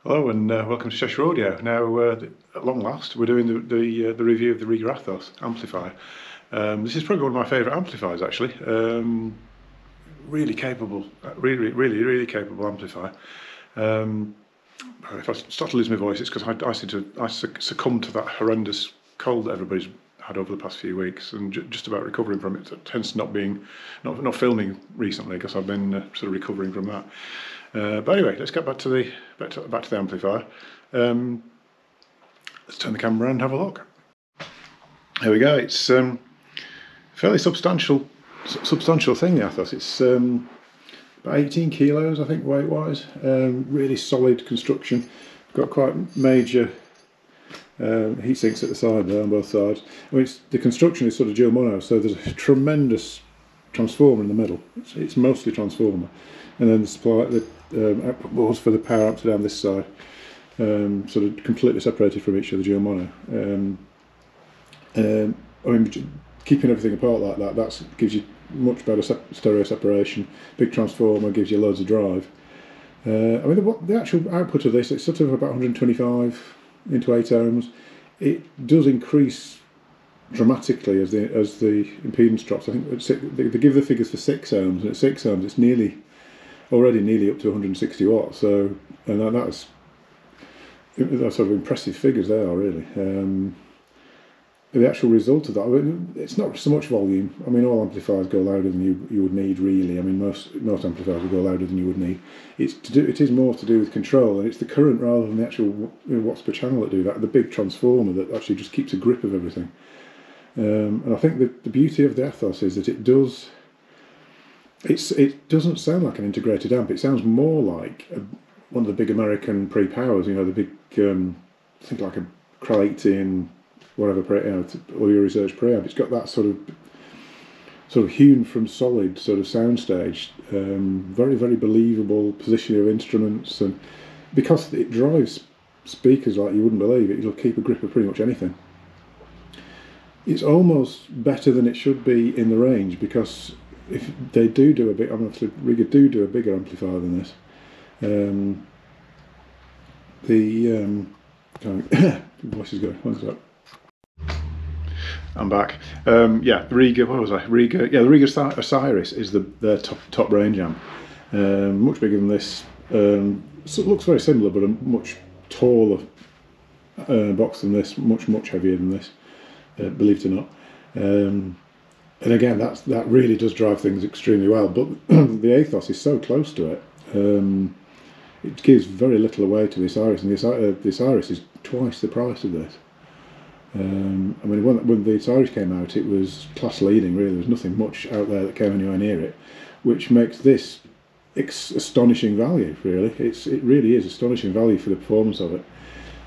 Hello and welcome to Cheshire Audio. Now, at long last, we're doing the review of the Rega Aethos amplifier. This is probably one of my favourite amplifiers, actually. Really capable, really capable amplifier. If I start to lose my voice, it's because I succumbed to that horrendous cold that everybody's had over the past few weeks, and just about recovering from it. Hence not filming recently because I've been sort of recovering from that. But anyway, let's get back to the amplifier. Let's turn the camera around and have a look. There we go. It's a fairly substantial thing, the Aethos. It's about 18 kilos, I think, weight-wise. Really solid construction. Got quite major heat sinks at the side there on both sides. I mean, the construction is sort of dual mono, so there's a tremendous transformer in the middle. It's mostly transformer, and then the output boards for the power amps down this side, sort of completely separated from each other, dual mono. I mean, keeping everything apart like that gives you much better stereo separation. Big transformer gives you loads of drive. I mean, the actual output of this, it's sort of about 125 into 8 ohms. It does increase dramatically as the impedance drops. I think they give the figures for 6 ohms, and at 6 ohms it's already nearly up to 160 watts. So, and that's sort of impressive figures they are, really. The actual result of that, it's not so much volume. I mean, all amplifiers go louder than you would need, really. I mean, most amplifiers will go louder than you would need. It is more to do with control, and it's the current rather than the actual watts per channel that do that. The big transformer that actually just keeps a grip of everything. And I think the beauty of the Aethos is that it doesn't sound like an integrated amp. It sounds more like one of the big American pre-powers. You know, the big think like a Cry-18 whatever, audio research preamp. It's got that sort of hewn from solid sort of soundstage. Very believable positioning of instruments, and because it drives speakers like you wouldn't believe it, it'll keep a grip of pretty much anything. It's almost better than it should be in the range, because if they do a bit, obviously Rega do a bigger amplifier than this. Voice is going. What's that? I'm back. Yeah, the Rega. What was I? Rega. Yeah, the Rega Osiris is their top range amp. Much bigger than this. So it looks very similar, but a much taller box than this. Much heavier than this. Believe it or not. And again, that really does drive things extremely well. But the Aethos is so close to it. It gives very little away to the Osiris, and the Osiris is twice the price of this. I mean, when the Osiris came out, it was class leading, really. There was nothing much out there that came anywhere near it, which makes this astonishing value, really. It really is astonishing value for the performance of it.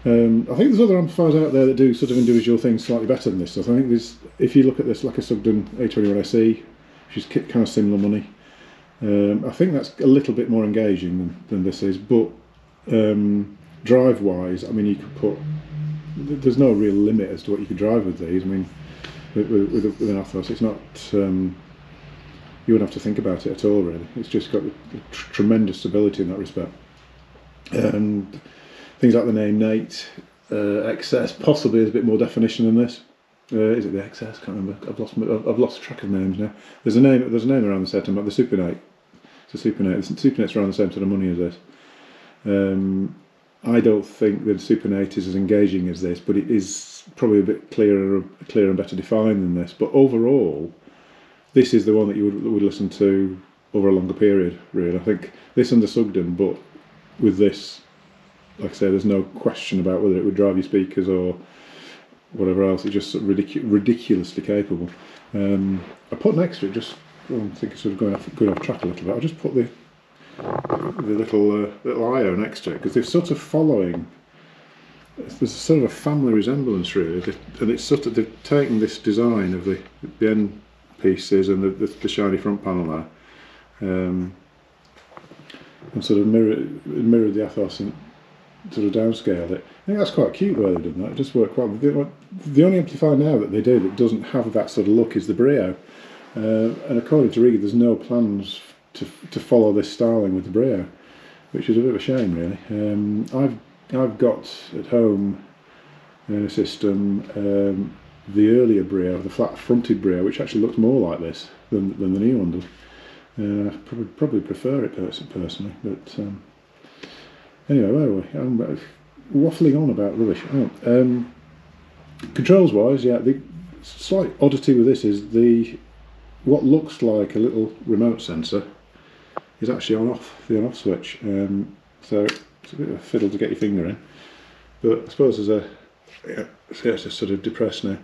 I think there's other amplifiers out there that do sort of individual things slightly better than this stuff. I think if you look at this, like a Sugden A21 SE, which is kind of similar money, I think that's a little bit more engaging than this is, but drive-wise, I mean, you could put... There's no real limit as to what you could drive with these. I mean, with an Aethos, it's not... you wouldn't have to think about it at all, really. It's just got tremendous stability in that respect. And things like the name Nate, XS possibly has a bit more definition than this. Is it the XS? Can't remember. I've lost track of names now. There's a name around the set. The Super Nate. It's a Super Nate. The Super Nate's around the same sort of money as this. I don't think the Super Nate is as engaging as this, but it is probably a bit clearer and better defined than this. But overall, this is the one that you would listen to over a longer period, really. I think this and the Sugden, but with this, like I say, there's no question about whether it would drive your speakers or whatever else. It's just sort of ridiculously capable. I put next to it, just I think it's sort of going off track a little bit. I just put the little IO next to it, because they're sort of following. There's a sort of a family resemblance, really, and it's sort of they've taken this design of the end pieces and the shiny front panel there, and sort of mirrored the Aethos and sort of downscaled it. I think that's quite cute the way they've done that. It just worked well. The only amplifier now that they do that doesn't have that sort of look is the Brio, and according to Rega, there's no plans to follow this styling with the Brio, which is a bit of a shame, really. I've I've got at home in a system the earlier Brio, the flat-fronted Brio, which actually looks more like this than the new one does. I probably prefer it personally, but anyway, where are we? I'm waffling on about rubbish. Controls-wise, yeah, the slight oddity with this is what looks like a little remote sensor is actually the on-off switch. So it's a bit of a fiddle to get your finger in, but I suppose there's it's just sort of depressed now.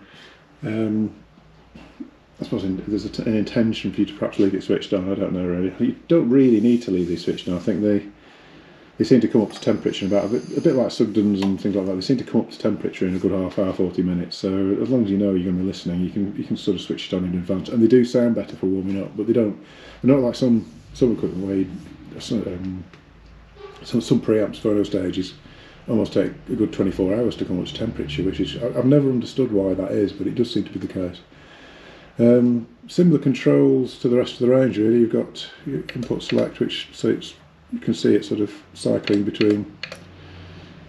I suppose there's an intention for you to perhaps leave it switched on. I don't know really. You don't really need to leave these switched on. I think they seem to come up to temperature in about a bit like Sugden's and things like that. They seem to come up to temperature in a good half hour, 40 minutes. So as long as you know you're going to be listening, you can sort of switch it on in advance. And they do sound better for warming up, but they're not like some equipment where some preamps phono stages almost take a good 24 hours to come up to temperature, which is, I've never understood why that is, but it does seem to be the case. Similar controls to the rest of the range really. You've got your input select, which you can see it sort of cycling between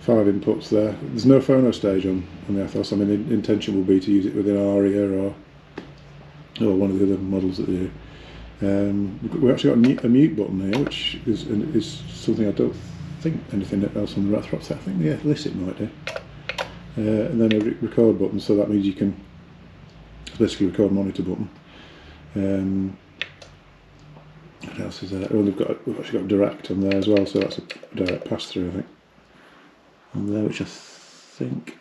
5 inputs there. There's no phono stage on the Aethos. I mean, the intention will be to use it with an ARIA or one of the other models that they do. We've actually got a mute button here, which is something I don't think anything else on the Rathrop set. I think the Illicit might do. And then a record button, so that means you can basically record monitor button. What else is there? Oh, we've actually got direct on there as well, so that's a direct pass through, I think. On there, which I think,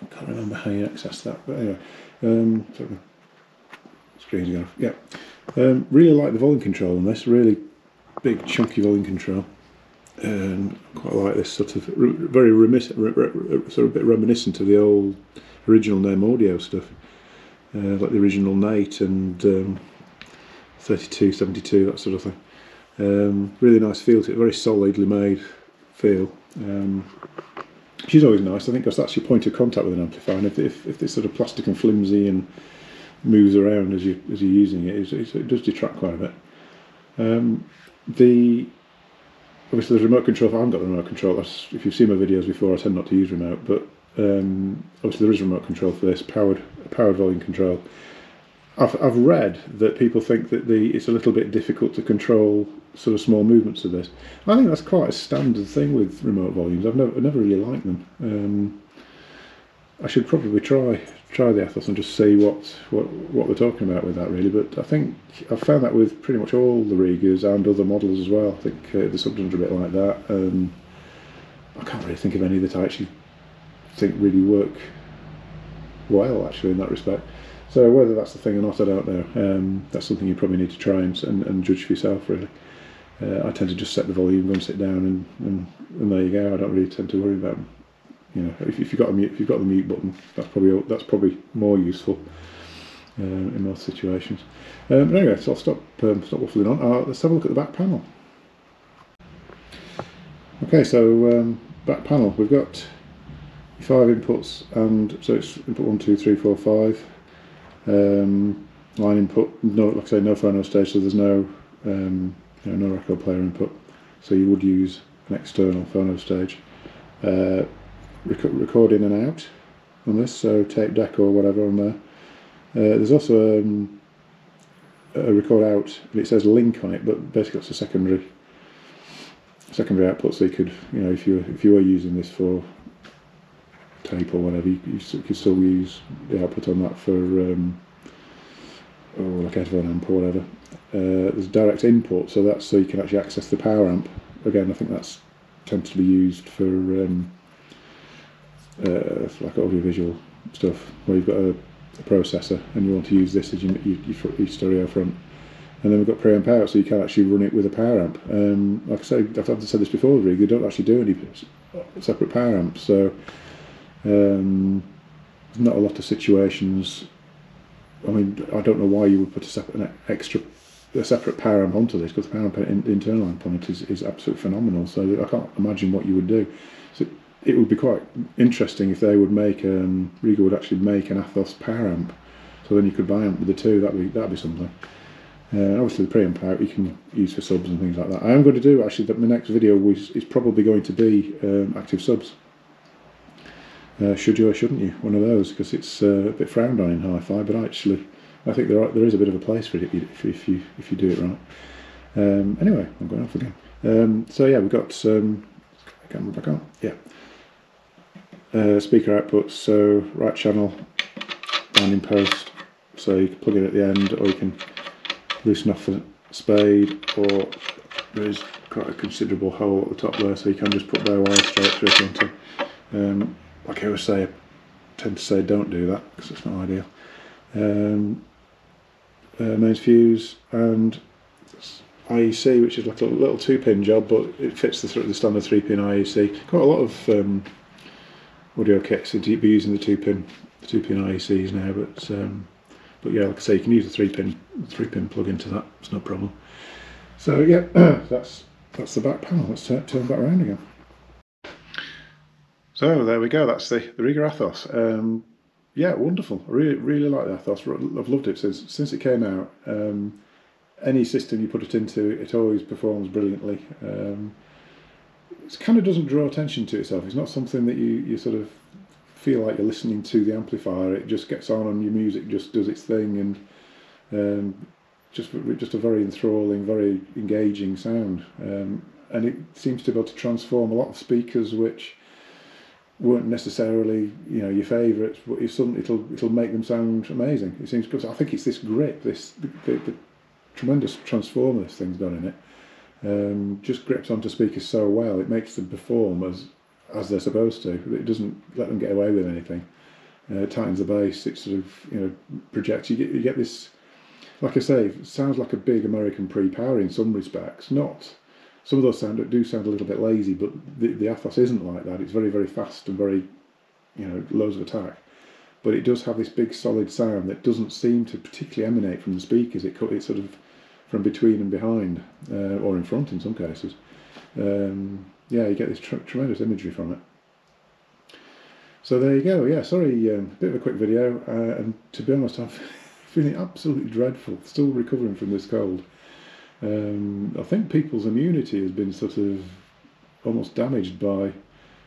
I can't remember how you access that, but anyway. Screen's going off. Yeah. Really like the volume control on this. Really big, chunky volume control. Quite like this sort of very sort of a bit reminiscent of the old original Name Audio stuff, like the original Nate and 32, 72, that sort of thing. Really nice feel to it, very solidly made feel. Which is always nice. I think that's your point of contact with an amplifier. And if it's sort of plastic and flimsy and moves around as you're using it, it does detract quite a bit. Obviously, there's remote control. I haven't got the remote control. If you've seen my videos before, I tend not to use remote, but obviously there is remote control for this, powered volume control. I've read that people think that it's a little bit difficult to control sort of small movements of this. I think that's quite a standard thing with remote volumes. I've never really liked them. I should probably try the Aethos and just see what we're talking about with that really. But I think I've found that with pretty much all the Regas and other models as well. I think the Sugdens are a bit like that. I can't really think of any that I actually think really work well actually in that respect. So whether that's the thing or not, I don't know. That's something you probably need to try and judge for yourself really. I tend to just set the volume, go and sit down, and there you go. I don't really tend to worry about them. You know, if you've got the mute button, that's probably more useful in most situations. But anyway, so I'll stop waffling on. Let's have a look at the back panel. Okay, so back panel, we've got 5 inputs, and so it's input 1, 2, 3, 4, 5. Line input, no, like I say, no phono stage, so there's no no record player input. So you would use an external phono stage. Record in and out on this, so tape deck or whatever on there. There's also a record out, and it says link on it, but basically it's a secondary output. So you could, if you were using this for tape or whatever, you could still use the output on that for like a headphone amp or whatever. There's direct input, so that's so you can actually access the power amp. Again, I think that's tends to be used for like audiovisual stuff, where you've got a processor and you want to use this as your stereo front. And then we've got preamp out, so you can actually run it with a power amp. Like I say, I've said this before, Rega, you don't actually do any separate power amps, so there's not a lot of situations. I mean, I don't know why you would put a separate power amp onto this, because the power amp, the internal amp on it is absolutely phenomenal. So I can't imagine what you would do. So it would be quite interesting if they would make Rega would actually make an Aethos power amp, so then you could buy amp with the two. That'd be something. Obviously the preamp out you can use for subs and things like that. I am going to do actually that. My next video is probably going to be active subs. Should you or shouldn't you? One of those, because it's a bit frowned on in hi-fi, but actually I think there is a bit of a place for it if you do it right. Anyway, I'm going off again. So yeah, we've got camera back on. Yeah. Speaker output, so right channel, down in post, so you can plug it at the end, or you can loosen off a spade, or there is quite a considerable hole at the top there, so you can just put bare wires straight through into. Like I always say, I tend to say don't do that because it's not ideal. Mains fuse and IEC, which is like a little 2-pin job, but it fits the standard 3-pin IEC. Quite a lot of audio kits seem to be using the 2-pin IECs now, but yeah, like I say, you can use the 3-pin plug into that. It's no problem. So yeah, that's the back panel. Let's turn back around again. So there we go. That's the Rega Aethos. Yeah, wonderful. I really like the Aethos. I've loved it since it came out. Any system you put it into, it always performs brilliantly. It kind of doesn't draw attention to itself. It's not something that you sort of feel like you're listening to the amplifier. It just gets on your music, just does its thing, and just a very enthralling, very engaging sound. And it seems to be able to transform a lot of speakers which weren't necessarily your favourites, but it'll make them sound amazing. It seems, because I think it's this grip, the tremendous transformer this thing's got in it. Just grips onto speakers so well, it makes them perform as they're supposed to. It doesn't let them get away with anything. It tightens the bass. It sort of projects. You get this, like I say, it sounds like a big American pre-power in some respects. Not. Some of those do sound a little bit lazy, but the Aethos isn't like that. It's very, very fast and very, loads of attack. But it does have this big solid sound that doesn't seem to particularly emanate from the speakers. It's sort of from between and behind, or in front in some cases. Yeah, you get this tremendous imagery from it. So there you go. Yeah, sorry, a bit of a quick video. And to be honest, I'm feeling absolutely dreadful. Still recovering from this cold. I think people's immunity has been sort of almost damaged by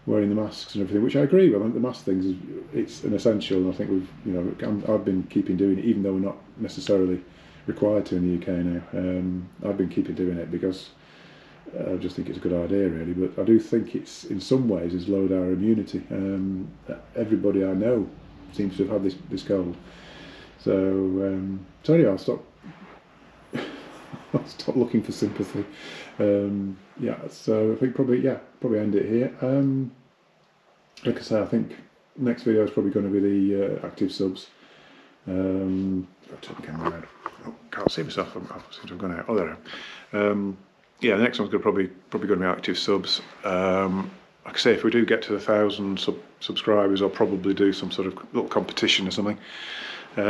wearing the masks and everything, which I agree with. I think the mask thing it's an essential, and I think I've been keeping doing it, even though we're not necessarily required to in the UK now. I've been keeping doing it because I just think it's a good idea, really. But I do think it's, in some ways, has lowered our immunity. Everybody I know seems to have had this cold. So anyway, I'll stop looking for sympathy. Yeah, so I think probably end it here. Like I say, I think next video is probably going to be the active subs. I'll turn the camera around. Oh, can't see myself. I seem to have gone out. Oh, there I am. Yeah, the next one's probably going to be active subs. Like I say, if we do get to 1,000 subscribers, I'll probably do some sort of little competition or something. I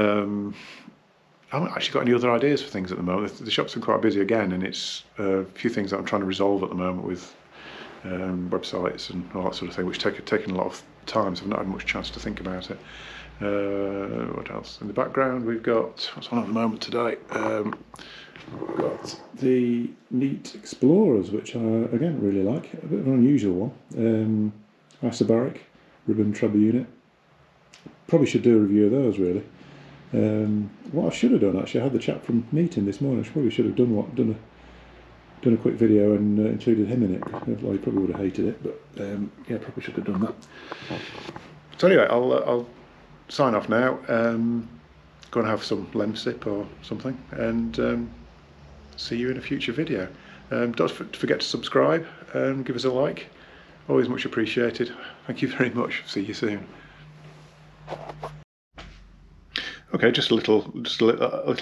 haven't actually got any other ideas for things at the moment. The shop's been quite busy again, and it's a few things that I'm trying to resolve at the moment with websites and all that sort of thing, which taken a lot of time, so I've not had much chance to think about it. What else? In the background, we've got, what's on at the moment today? We've got the Neat Explorers, which I, again, really like. A bit of an unusual one. Isobaric ribbon treble unit. Probably should do a review of those, really. What I should have done, actually, I had the chap from Meeting this morning. I probably should have done a quick video and included him in it. Well, he probably would have hated it, but yeah, probably should have done that. So anyway, I'll sign off now. Go and have some lemsip or something, and see you in a future video. Don't forget to subscribe and give us a like. Always much appreciated. Thank you very much. See you soon. Okay, just a little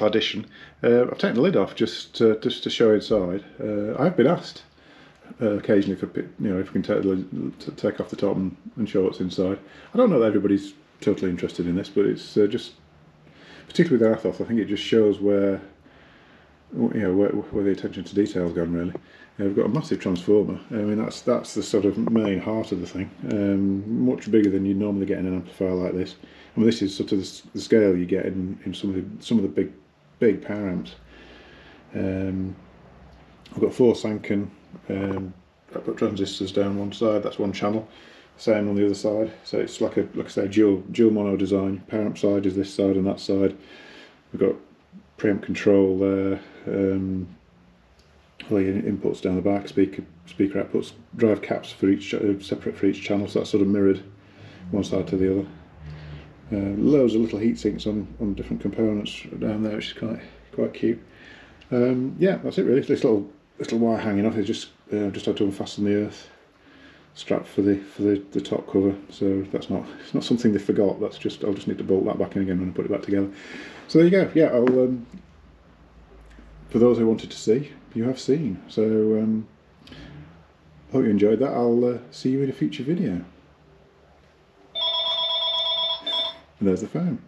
addition. I've taken the lid off just to show inside. I've been asked occasionally if we can take off the top and show what's inside. I don't know that everybody's totally interested in this, but it's just, particularly the Aethos, I think it just shows where the attention to detail's gone, really. We've got a massive transformer. I mean, that's the sort of main heart of the thing. Much bigger than you normally get in an amplifier like this. I mean, this is sort of the scale you get in some of the big power amps. I've got 4 Sanken. I've got transistors down one side. That's one channel. Same on the other side. So it's like I say, dual mono design. Parent side is this side and that side. We've got preamp control there. All your inputs down the back, speaker outputs, drive caps for each separate for each channel, so that's sort of mirrored one side to the other. Loads of little heat sinks on different components down there, which is quite cute. Yeah, that's it really. This little wire hanging off is just had to unfasten the earth strap for the top cover. So it's not something they forgot. I'll just need to bolt that back in again when I put it back together. So there you go. Yeah, I'll for those who wanted to see, you have seen. So hope you enjoyed that. I'll see you in a future video. And there's the phone.